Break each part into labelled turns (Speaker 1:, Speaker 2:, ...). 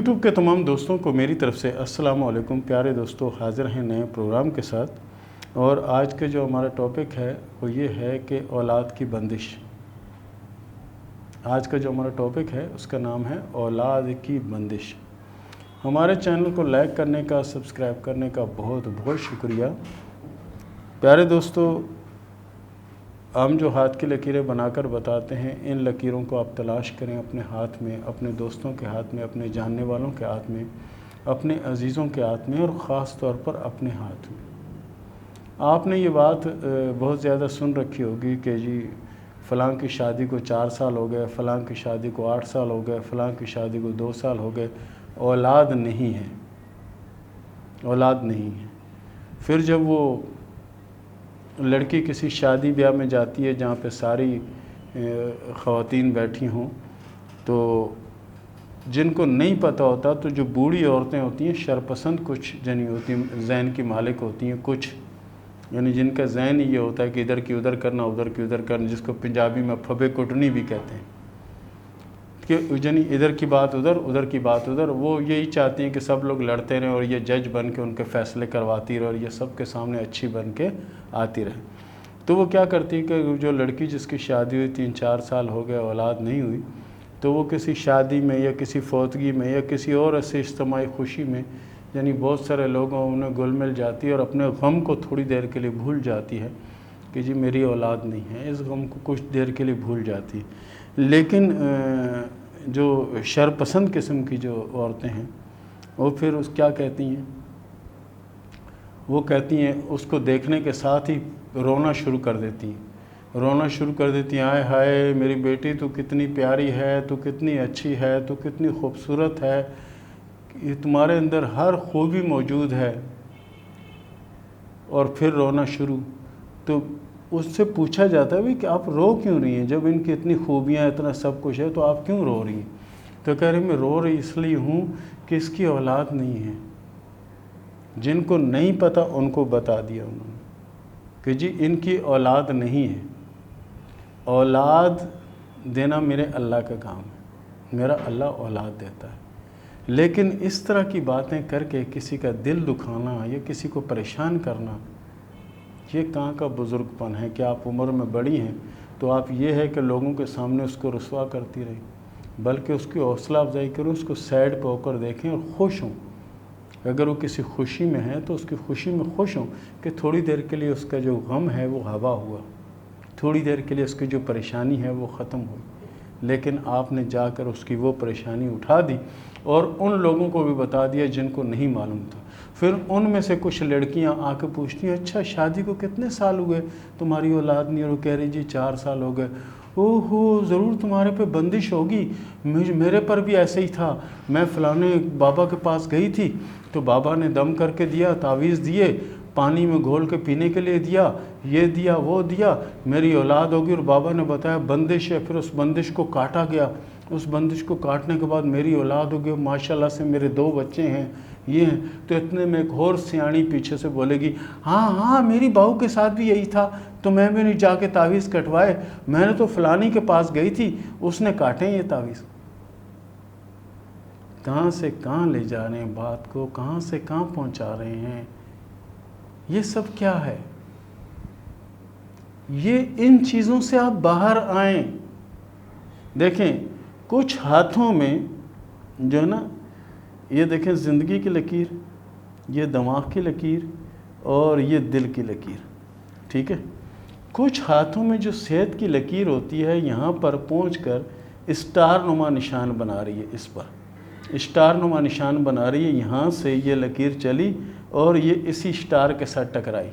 Speaker 1: YouTube کے تمام دوستوں کو میری طرف سے السلام علیکم۔ پیارے دوستو، حاضر ہیں نئے پروگرام کے ساتھ، اور آج کے جو ہمارا ٹاپک ہے وہ یہ ہے کہ اولاد کی بندش۔ آج کا جو ہمارا ٹاپک ہے اس کا نام ہے اولاد کی بندش۔ ہمارے چینل کو لائک کرنے کا، سبسکرائب کرنے کا بہت بہت شکریہ۔ پیارے دوستو، ہم جو ہاتھ کی لکیریں بنا کر بتاتے ہیں، ان لکیروں کو آپ تلاش کریں اپنے ہاتھ میں، اپنے دوستوں کے ہاتھ میں، اپنے جاننے والوں کے ہاتھ میں، اپنے عزیزوں کے ہاتھ میں، اور خاص طور پر اپنے ہاتھ میں۔ آپ نے یہ بات بہت زیادہ سن رکھی ہوگی کہ جی فلاں کی شادی کو 4 سال ہو گئے، فلاں کی شادی کو 8 سال ہو گئے، فلاں کی شادی کو 2 سال ہو گئے، اولاد نہیں ہے، اولاد نہیں ہے۔ پھر جب وہ لڑکی کسی شادی بیاہ میں جاتی ہے جہاں پہ ساری خواتین بیٹھی ہوں، تو جن کو نہیں پتہ ہوتا، تو جو بوڑھی عورتیں ہوتی ہیں شرپسند کچھ جنی ہوتی ہیں، ذہن کی مالک ہوتی ہیں کچھ، یعنی جن کا ذہن یہ ہوتا ہے کہ ادھر کی ادھر کرنا، ادھر کی ادھر کرنا، جس کو پنجابی میں پھبے کٹنی بھی کہتے ہیں، کہ یعنی ادھر کی بات ادھر، ادھر کی بات ادھر۔ وہ یہی چاہتی ہیں کہ سب لوگ لڑتے رہیں اور یہ جج بن کے ان کے فیصلے کرواتی رہے اور یہ سب کے سامنے اچھی بن کے آتی رہے۔ تو وہ کیا کرتی ہے کہ جو لڑکی جس کی شادی ہوئی 3-4 سال ہو گئے، اولاد نہیں ہوئی، تو وہ کسی شادی میں یا کسی فوتگی میں یا کسی اور ایسے اجتماعی خوشی میں، یعنی بہت سارے لوگوں انہیں گل مل جاتی ہے اور اپنے غم کو تھوڑی دیر کے لیے بھول جاتی ہے کہ جی میری اولاد نہیں ہے، اس غم کو کچھ دیر کے لیے بھول جاتی ہے۔ لیکن جو شرپسند قسم کی جو عورتیں ہیں، وہ پھر کیا کہتی ہیں، وہ کہتی ہیں اس کو دیکھنے کے ساتھ ہی رونا شروع کر دیتی ہیں، رونا شروع کر دیتی ہیں، آئے ہائے میری بیٹی تو کتنی پیاری ہے، تو کتنی اچھی ہے، تو کتنی خوبصورت ہے، یہ تمہارے اندر ہر خوبی موجود ہے، اور پھر رونا شروع۔ تو اس سے پوچھا جاتا ہے کہ آپ رو کیوں رہی ہیں، جب ان کی اتنی خوبیاں، اتنا سب کچھ ہے، تو آپ کیوں رو رہی ہیں؟ تو کہہ رہی میں رو رہی اس لیے ہوں کہ اس کی اولاد نہیں ہے۔ جن کو نہیں پتہ ان کو بتا دیا انہوں نے کہ جی ان کی اولاد نہیں ہے۔ اولاد دینا میرے اللہ کا کام ہے، میرا اللہ اولاد دیتا ہے۔ لیکن اس طرح کی باتیں کر کے کسی کا دل دکھانا یا کسی کو پریشان کرنا، یہ کہاں کا بزرگ پن ہے؟ کہ آپ عمر میں بڑی ہیں تو آپ یہ ہے کہ لوگوں کے سامنے اس کو رسوا کرتی رہیں، بلکہ اس کی حوصلہ افزائی کریں، اس کو سائڈ پہ ہو کر دیکھیں اور خوش ہوں۔ اگر وہ کسی خوشی میں ہے تو اس کی خوشی میں خوش ہوں کہ تھوڑی دیر کے لیے اس کا جو غم ہے وہ ہوا ہوا، تھوڑی دیر کے لیے اس کی جو پریشانی ہے وہ ختم ہوئی۔ لیکن آپ نے جا کر اس کی وہ پریشانی اٹھا دی اور ان لوگوں کو بھی بتا دیا جن کو نہیں معلوم تھا۔ پھر ان میں سے کچھ لڑکیاں آ کے پوچھتی ہیں، اچھا شادی کو کتنے سال ہوئے، تمہاری اولاد نہیں؟ اور وہ کہہ رہی جی 4 سال ہو گئے۔ اوہو، ضرور تمہارے پہ بندش ہوگی، میرے پر بھی ایسے ہی تھا، میں فلانے بابا کے پاس گئی تھی تو بابا نے دم کر کے دیا، تعویذ دیے، پانی میں گھول کے پینے کے لیے دیا، یہ دیا وہ دیا، میری اولاد ہوگی، اور بابا نے بتایا بندش ہے۔ پھر اس بندش کو کاٹا گیا، اس بندش کو کاٹنے کے بعد میری اولاد ہوگی، ماشاءاللہ سے میرے 2 بچے ہیں، یہ ہیں۔ تو اتنے میں ایک اور سیاڑی پیچھے سے بولے گی، ہاں ہاں میری بہو کے ساتھ بھی یہی تھا، تو میں بھی نہیں جا کے تعویذ کٹوائے، میں نے تو فلانی کے پاس گئی تھی، اس نے کاٹے یہ تعویذ۔ کہاں سے کہاں لے جا رہے ہیں بات کو، کہاں سے کہاں پہنچا رہے ہیں؟ یہ سب کیا ہے؟ یہ ان چیزوں سے آپ باہر آئیں۔ دیکھیں کچھ ہاتھوں میں جو ہے نا، یہ دیکھیں زندگی کی لکیر، یہ دماغ کی لکیر، اور یہ دل کی لکیر، ٹھیک ہے؟ کچھ ہاتھوں میں جو صحت کی لکیر ہوتی ہے، یہاں پر پہنچ کر اسٹار نما نشان بنا رہی ہے، اس پر اسٹار نما نشان بنا رہی ہے، یہاں سے یہ لکیر چلی اور یہ اسی اسٹار کے ساتھ ٹکرائی،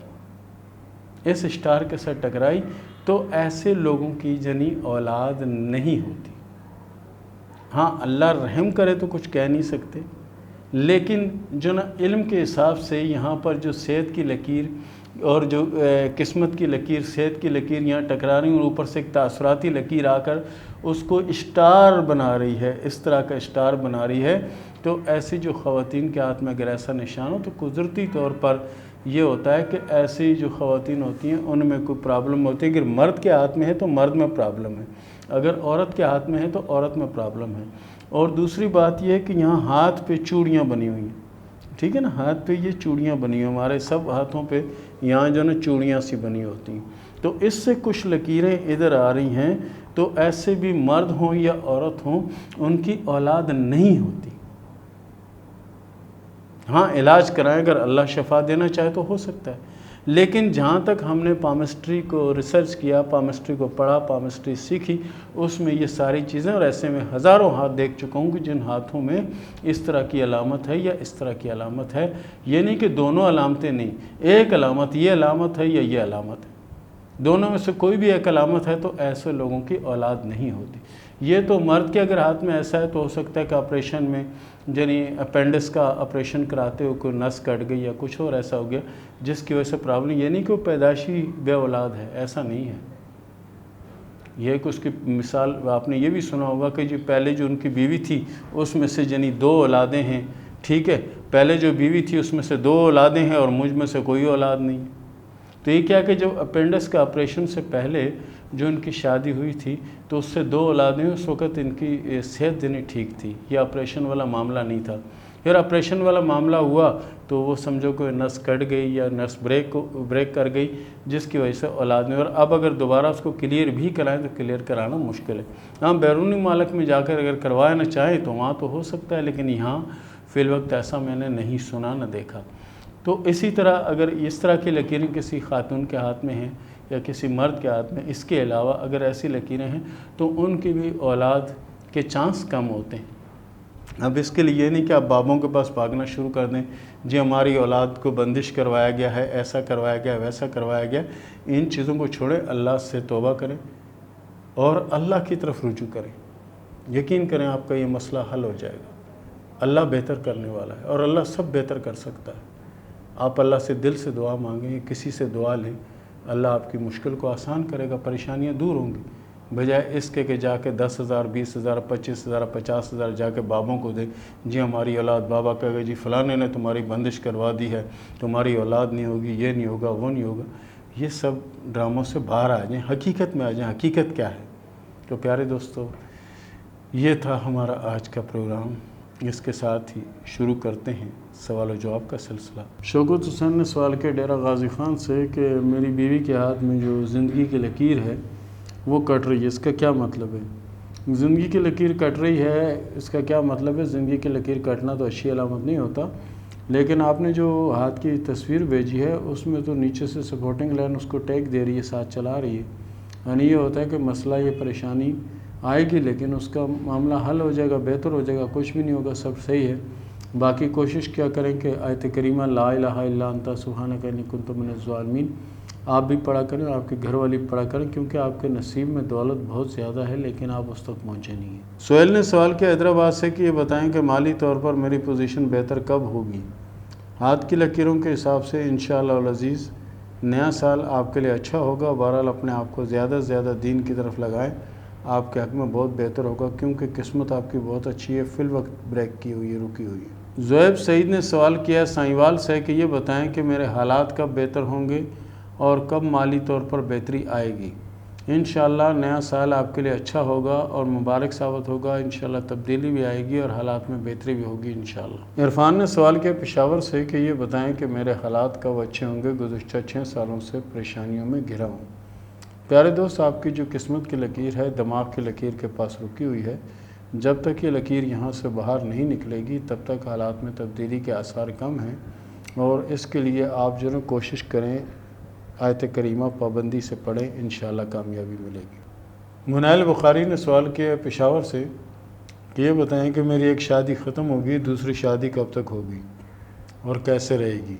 Speaker 1: اس اسٹار کے ساتھ ٹکرائی، تو ایسے لوگوں کی جنی اولاد نہیں ہوتی۔ ہاں اللہ رحم کرے تو کچھ کہہ نہیں سکتے، لیکن جو نا علم کے حساب سے یہاں پر جو صحت کی لکیر اور جو قسمت کی لکیر، صحت کی لکیر یہاں ٹکرا رہی ہیں، اور اوپر سے ایک تاثراتی لکیر آ کر اس کو اسٹار بنا رہی ہے، اس طرح کا اسٹار بنا رہی ہے۔ تو ایسی جو خواتین کے ہاتھ میں اگر ایسا نشان ہو تو قدرتی طور پر یہ ہوتا ہے کہ ایسی جو خواتین ہوتی ہیں ان میں کوئی پرابلم ہوتی ہے۔ اگر مرد کے ہاتھ میں ہے تو مرد میں پرابلم ہے، اگر عورت کے ہاتھ میں ہے تو عورت میں پرابلم ہے۔ اور دوسری بات یہ ہے کہ یہاں ہاتھ پہ چوڑیاں بنی ہوئی ہیں، ٹھیک ہے نا، ہاتھ پہ یہ چوڑیاں بنی ہوئی، ہمارے سب ہاتھوں پہ یہاں جو نا چوڑیاں سی بنی ہوتی ہیں، تو اس سے کچھ لکیریں ادھر آ رہی ہیں، تو ایسے بھی مرد ہوں یا عورت ہوں ان کی اولاد نہیں ہوتی۔ ہاں علاج کرائیں، اگر اللہ شفا دینا چاہے تو ہو سکتا ہے، لیکن جہاں تک ہم نے پامسٹری کو ریسرچ کیا، پامسٹری کو پڑھا، پامسٹری سیکھی، اس میں یہ ساری چیزیں، اور ایسے میں ہزاروں ہاتھ دیکھ چکا ہوں کہ جن ہاتھوں میں اس طرح کی علامت ہے یا اس طرح کی علامت ہے، یہ نہیں کہ دونوں علامتیں نہیں، ایک علامت یہ علامت ہے یا یہ علامت ہے، دونوں میں سے کوئی بھی ایک علامت ہے تو ایسے لوگوں کی اولاد نہیں ہوتی۔ یہ تو مرد کے اگر ہاتھ میں ایسا ہے تو ہو سکتا ہے کہ آپریشن میں یعنی اپینڈس کا آپریشن کراتے ہو کوئی نس کٹ گئی یا کچھ اور ایسا ہو گیا جس کی وجہ سے پرابلم، یہ نہیں کہ وہ پیدائشی بے اولاد ہے، ایسا نہیں ہے۔ یہ کہ اس کی مثال آپ نے یہ بھی سنا ہوگا کہ جو پہلے جو ان کی بیوی تھی اس میں سے یعنی 2 اولادیں ہیں، ٹھیک ہے، پہلے جو بیوی تھی اس میں سے 2 اولادیں ہیں اور مجھ میں سے کوئی اولاد نہیں۔ تو یہ کیا کہ جب اپینڈس کا آپریشن سے پہلے جو ان کی شادی ہوئی تھی تو اس سے 2 اولادیں، اس وقت ان کی صحت دینی ٹھیک تھی، یہ آپریشن والا معاملہ نہیں تھا۔ پھر آپریشن والا معاملہ ہوا تو وہ سمجھو کہ نس کٹ گئی یا نس بریک کر گئی جس کی وجہ سے اولاد نہیں، اور اب اگر دوبارہ اس کو کلیئر بھی کرائیں تو کلیئر کرانا مشکل ہے۔ ہاں بیرونی ممالک میں جا کر اگر کروانا چاہیں تو وہاں تو ہو سکتا ہے، لیکن یہاں فی الوقت ایسا میں نے نہیں سنا نہ دیکھا۔ تو اسی طرح اگر اس طرح کی لکیریں کسی خاتون کے ہاتھ میں ہیں یا کسی مرد کے ہاتھ میں، اس کے علاوہ اگر ایسی لکیریں ہیں تو ان کی بھی اولاد کے چانس کم ہوتے ہیں۔ اب اس کے لیے یہ نہیں کہ آپ بابوں کے پاس بھاگنا شروع کر دیں، جی ہماری اولاد کو بندش کروایا گیا ہے، ایسا کروایا گیا، ویسا کروایا گیا، ان چیزوں کو چھوڑیں، اللہ سے توبہ کریں اور اللہ کی طرف رجوع کریں، یقین کریں آپ کا یہ مسئلہ حل ہو جائے گا۔ اللہ بہتر کرنے والا ہے اور اللہ سب بہتر کر سکتا ہے۔ آپ اللہ سے دل سے دعا مانگیں، کسی سے دعا لیں، اللہ آپ کی مشکل کو آسان کرے گا، پریشانیاں دور ہوں گی، بجائے اس کے کہ جا کے 10,000 20,000 25,000 50,000 جا کے بابوں کو دیں، جی ہماری اولاد، بابا کہے گا جی فلانے نے تمہاری بندش کروا دی ہے، تمہاری اولاد نہیں ہوگی، یہ نہیں ہوگا، وہ نہیں ہوگا۔ یہ سب ڈراموں سے باہر آ جائیں، حقیقت میں آ جائیں، حقیقت کیا ہے۔ تو پیارے دوستو، یہ تھا ہمارا آج کا پروگرام، اس کے ساتھ ہی شروع کرتے ہیں سوال و جواب کا سلسلہ۔ شوکت حسین نے سوال کیا ڈیرہ غازی خان سے کہ میری بیوی کے ہاتھ میں جو زندگی کی لکیر ہے وہ کٹ رہی ہے، اس کا کیا مطلب ہے؟ زندگی کی لکیر کٹ رہی ہے، اس کا کیا مطلب ہے؟ زندگی کی لکیر کٹنا تو اچھی علامت نہیں ہوتا، لیکن آپ نے جو ہاتھ کی تصویر بھیجی ہے اس میں تو نیچے سے سپورٹنگ لائن اس کو ٹیک دے رہی ہے، ساتھ چلا رہی ہے، یعنی یہ ہوتا ہے کہ مسئلہ، یہ پریشانی آئے گی لیکن اس کا معاملہ حل ہو جائے گا، بہتر ہو جائے گا، کچھ بھی نہیں ہوگا، سب صحیح ہے۔ باقی کوشش کیا کریں کہ آیت کریمہ لا الہ الا انت سبحانک انی کنت من الظالمین آپ بھی پڑھا کریں اور آپ کے گھر والی پڑھا کریں، کیونکہ آپ کے نصیب میں دولت بہت زیادہ ہے لیکن آپ اس تک پہنچے نہیں ہیں۔ سہیل نے سوال کیا حیدرآباد سے کہ یہ بتائیں کہ مالی طور پر میری پوزیشن بہتر کب ہوگی؟ ہاتھ کی لکیروں کے حساب سے انشاءاللہ العزیز نیا سال آپ کے لیے اچھا ہوگا۔ بہرحال اپنے آپ کو زیادہ سے زیادہ دین کی طرف لگائیں، آپ کے حق میں بہت بہتر ہوگا، کیونکہ قسمت آپ کی بہت اچھی ہے، فی الوقت بریک کی ہوئی ہے، رکی ہوئی ہے۔ زہیب سعید نے سوال کیا سائیوال سے کہ یہ بتائیں کہ میرے حالات کب بہتر ہوں گے اور کب مالی طور پر بہتری آئے گی؟ انشاءاللہ نیا سال آپ کے لیے اچھا ہوگا اور مبارک ثابت ہوگا، انشاءاللہ تبدیلی بھی آئے گی اور حالات میں بہتری بھی ہوگی انشاءاللہ۔ عرفان نے سوال کیا پشاور سے کہ یہ بتائیں کہ میرے حالات کب اچھے ہوں گے، گزشتہ 6 سالوں سے پریشانیوں میں گھرا ہوں۔ پیارے دوست، آپ کی جو قسمت کی لکیر ہے دماغ کی لکیر کے پاس رکی ہوئی ہے، جب تک یہ لکیر یہاں سے باہر نہیں نکلے گی تب تک حالات میں تبدیلی کے آثار کم ہیں، اور اس کے لیے آپ جو ہے کوشش کریں، آیت کریمہ پابندی سے پڑھیں، انشاءاللہ کامیابی ملے گی۔ منائل بخاری نے سوال کیا پشاور سے کہ یہ بتائیں کہ میری ایک شادی ختم ہوگی، دوسری شادی کب تک ہوگی اور کیسے رہے گی؟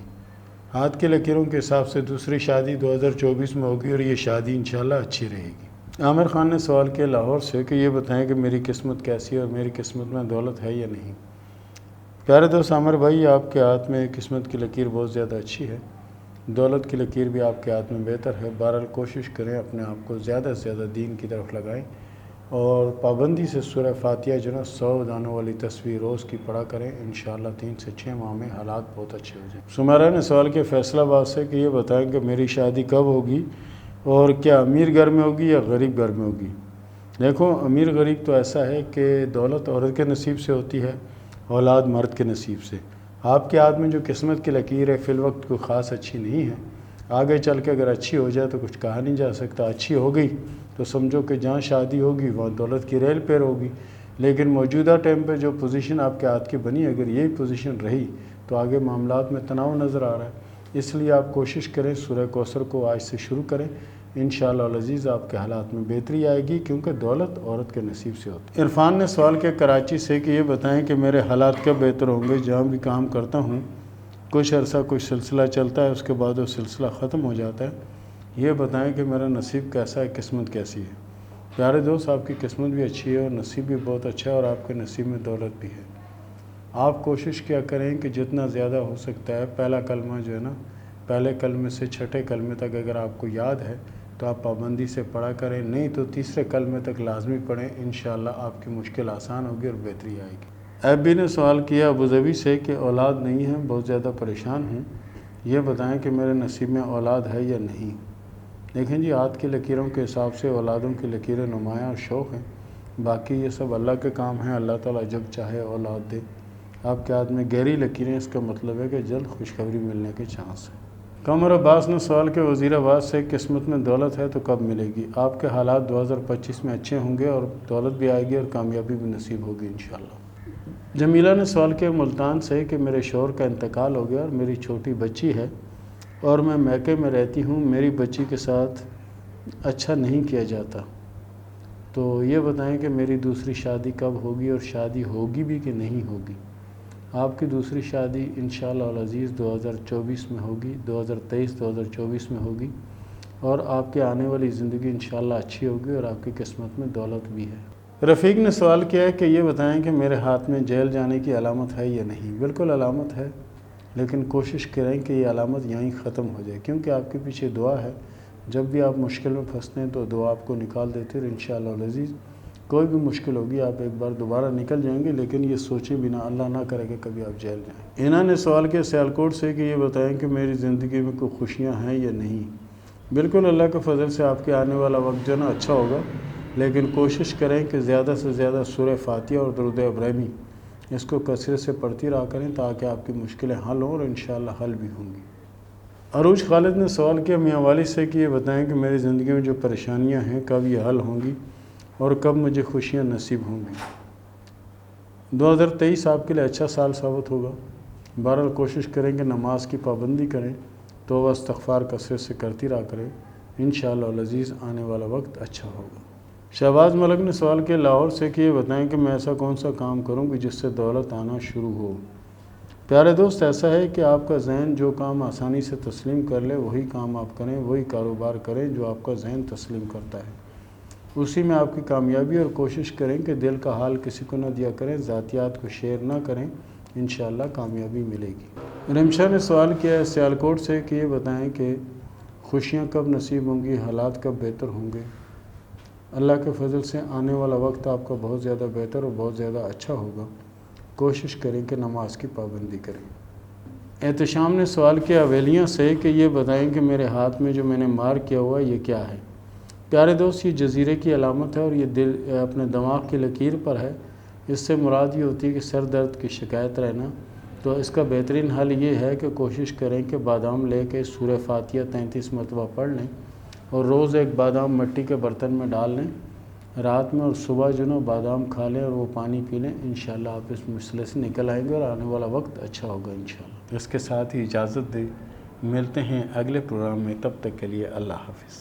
Speaker 1: ہاتھ کی لکیروں کے حساب سے دوسری شادی 2024 میں ہوگی اور یہ شادی انشاءاللہ اچھی رہے گی۔ عامر خان نے سوال کیا لاہور سے کہ یہ بتائیں کہ میری قسمت کیسی ہے اور میری قسمت میں دولت ہے یا نہیں؟ پیارے دوست عامر بھائی، آپ کے ہاتھ میں قسمت کی لکیر بہت زیادہ اچھی ہے، دولت کی لکیر بھی آپ کے ہاتھ میں بہتر ہے۔ بہرحال کوشش کریں اپنے آپ کو زیادہ سے زیادہ دین کی طرف لگائیں اور پابندی سے سورہ فاتحہ جو نا 100 دانوں والی تصویر روز کی پڑھا کریں، انشاءاللہ 3 سے 6 ماہ میں حالات بہت اچھے ہو جائیں۔ سمیرہ نے سوال کیا فیصل آباد سے کہ یہ بتائیں کہ میری شادی کب ہوگی اور کیا امیر گھر میں ہوگی یا غریب گھر میں ہوگی؟ دیکھو امیر غریب تو ایسا ہے کہ دولت عورت کے نصیب سے ہوتی ہے، اولاد مرد کے نصیب سے۔ آپ کے ہاتھ میں جو قسمت کی لکیر ہے فی الوقت کوئی خاص اچھی نہیں ہے، آگے چل کے اگر اچھی ہو جائے تو کچھ کہا نہیں جا سکتا۔ اچھی ہو گئی تو سمجھو کہ جہاں شادی ہوگی وہاں دولت کی ریل پیر ہوگی، لیکن موجودہ ٹائم پہ جو پوزیشن آپ کے ہاتھ کی بنی، اگر یہی پوزیشن رہی تو آگے معاملات میں تناؤ نظر آ رہا ہے۔ اس لیے آپ کوشش کریں سورہ کوثر کو آج سے شروع کریں، انشاءاللہ العزیز آپ کے حالات میں بہتری آئے گی، کیونکہ دولت عورت کے نصیب سے ہوتی ہے۔ عرفان نے سوال کیا کراچی سے کہ یہ بتائیں کہ میرے حالات کب بہتر ہوں گے؟ جہاں بھی کام کرتا ہوں کچھ عرصہ کچھ سلسلہ چلتا ہے، اس کے بعد وہ سلسلہ ختم ہو جاتا ہے، یہ بتائیں کہ میرا نصیب کیسا ہے، قسمت کیسی ہے؟ پیارے دوست، آپ کی قسمت بھی اچھی ہے اور نصیب بھی بہت اچھا ہے، اور آپ کے نصیب میں دولت بھی ہے۔ آپ کوشش کیا کریں کہ جتنا زیادہ ہو سکتا ہے پہلا کلمہ جو ہے نا، پہلے کلمے سے چھٹے کلمے تک اگر آپ کو یاد ہے تو آپ پابندی سے پڑھا کریں، نہیں تو تیسرے کلمے تک لازمی پڑھیں، انشاءاللہ آپ کی مشکل آسان ہوگی اور بہتری آئے گی۔ ایبی نے سوال کیا ابوظبی سے کہ اولاد نہیں ہے، بہت زیادہ پریشان ہوں، یہ بتائیں کہ میرے نصیب میں اولاد ہے یا نہیں؟ دیکھیں جی، ہاتھ کی لکیروں کے حساب سے اولادوں کی لکیریں نمایاں اور شوق ہیں، باقی یہ سب اللہ کے کام ہیں، اللہ تعالیٰ جب چاہے اولاد دے۔ آپ کے ہاتھ میں گہری لکیریں، اس کا مطلب ہے کہ جلد خوشخبری ملنے کے چانس ہیں۔ قمر عباس نے سوال کہ وزیر آباد سے قسمت میں دولت ہے تو کب ملے گی؟ آپ کے حالات 2025 میں اچھے ہوں گے اور دولت بھی آئے گی اور کامیابی بھی نصیب ہوگی انشاءاللہ۔ جمیلہ نے سوال کیا ملتان سے کہ میرے شوہر کا انتقال ہو گیا اور میری چھوٹی بچی ہے اور میں میکے میں رہتی ہوں، میری بچی کے ساتھ اچھا نہیں کیا جاتا، تو یہ بتائیں کہ میری دوسری شادی کب ہوگی اور شادی ہوگی بھی کہ نہیں ہوگی؟ آپ کی دوسری شادی انشاءاللہ العزیز 2024 میں ہوگی، 2023-2024 میں ہوگی، اور آپ کے آنے والی زندگی انشاءاللہ اچھی ہوگی اور آپ کی قسمت میں دولت بھی ہے۔ رفیق نے سوال کیا ہے کہ یہ بتائیں کہ میرے ہاتھ میں جیل جانے کی علامت ہے یا نہیں؟ بالکل علامت ہے، لیکن کوشش کریں کہ یہ علامت یہیں ختم ہو جائے، کیونکہ آپ کے پیچھے دعا ہے۔ جب بھی آپ مشکل میں پھنستے ہیں تو دعا آپ کو نکال دیتے ہیں، اور انشاءاللہ العزیز کوئی بھی مشکل ہوگی آپ ایک بار دوبارہ نکل جائیں گے، لیکن یہ سوچیں بنا، اللہ نہ کرے کہ کبھی آپ جیل جائیں۔ انہوں نے سوال کیا سیالکوٹ سے کہ یہ بتائیں کہ میری زندگی میں کوئی خوشیاں ہیں یا نہیں؟ بالکل اللہ کے فضل سے آپ کے آنے والا وقت جو ہے نا اچھا ہوگا، لیکن کوشش کریں کہ زیادہ سے زیادہ سورہ فاتحہ اور درود ابراہیمی اس کو کثرت سے پڑھتی رہا کریں، تاکہ آپ کی مشکلیں حل ہوں اور انشاءاللہ حل بھی ہوں گی۔ عروج خالد نے سوال کیا میاں والد سے کہ یہ بتائیں کہ میری زندگی میں جو پریشانیاں ہیں کب یہ حل ہوں گی اور کب مجھے خوشیاں نصیب ہوں گی؟ 2023 آپ کے لیے اچھا سال ثابت ہوگا۔ بہرحال کوشش کریں کہ نماز کی پابندی کریں، توبہ استغفار کثرت سے کرتی رہا کریں، انشاءاللہ العزیز آنے والا وقت اچھا ہوگا۔ شہباز ملک نے سوال کیا لاہور سے کہ یہ بتائیں کہ میں ایسا کون سا کام کروں کہ جس سے دولت آنا شروع ہو؟ پیارے دوست، ایسا ہے کہ آپ کا ذہن جو کام آسانی سے تسلیم کر لے وہی کام آپ کریں، وہی کاروبار کریں جو آپ کا ذہن تسلیم کرتا ہے، اسی میں آپ کی کامیابی، اور کوشش کریں کہ دل کا حال کسی کو نہ دیا کریں، ذاتیات کو شیئر نہ کریں، انشاءاللہ کامیابی ملے گی۔ رمشا نے سوال کیا ہے سیالکوٹ سے کہ یہ بتائیں کہ خوشیاں کب نصیب ہوں گی، حالات کب بہتر ہوں گے؟ اللہ کے فضل سے آنے والا وقت آپ کا بہت زیادہ بہتر اور بہت زیادہ اچھا ہوگا، کوشش کریں کہ نماز کی پابندی کریں۔ احتشام نے سوال کیا حویلیاں سے کہ یہ بتائیں کہ میرے ہاتھ میں جو میں نے مار کیا ہوا ہے یہ کیا ہے؟ پیارے دوست، یہ جزیرے کی علامت ہے اور یہ دل اپنے دماغ کی لکیر پر ہے، اس سے مراد یہ ہوتی ہے کہ سر درد کی شکایت رہنا، تو اس کا بہترین حل یہ ہے کہ کوشش کریں کہ بادام لے کے سورہ فاتحہ 33 مرتبہ پڑھ لیں، اور روز ایک بادام مٹی کے برتن میں ڈال لیں رات میں، اور صبح جو نا بادام کھا لیں اور وہ پانی پی لیں، انشاءاللہ آپ اس مسئلے سے نکل آئیں گے اور آنے والا وقت اچھا ہوگا انشاءاللہ۔ اس کے ساتھ ہی اجازت دیں، ملتے ہیں اگلے پروگرام میں، تب تک کے لیے اللہ حافظ۔